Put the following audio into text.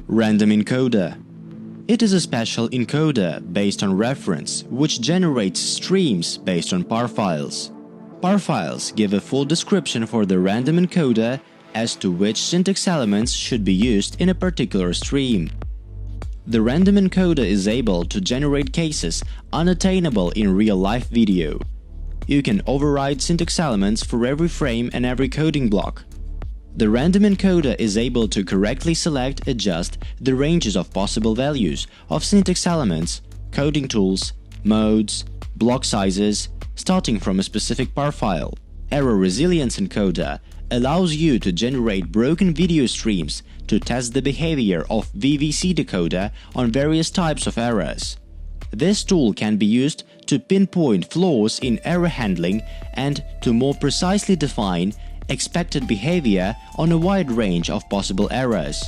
Random encoder. It is a special encoder based on reference which generates streams based on par files. Par files give a full description for the random encoder as to which syntax elements should be used in a particular stream. The random encoder is able to generate cases unattainable in real-life video. You can override syntax elements for every frame and every coding block. The random encoder is able to correctly adjust the ranges of possible values of syntax elements, coding tools, modes, block sizes, starting from a specific par file. Error resilience encoder allows you to generate broken video streams to test the behavior of VVC decoder on various types of errors. This tool can be used to pinpoint flaws in error handling and to more precisely define expected behavior on a wide range of possible errors.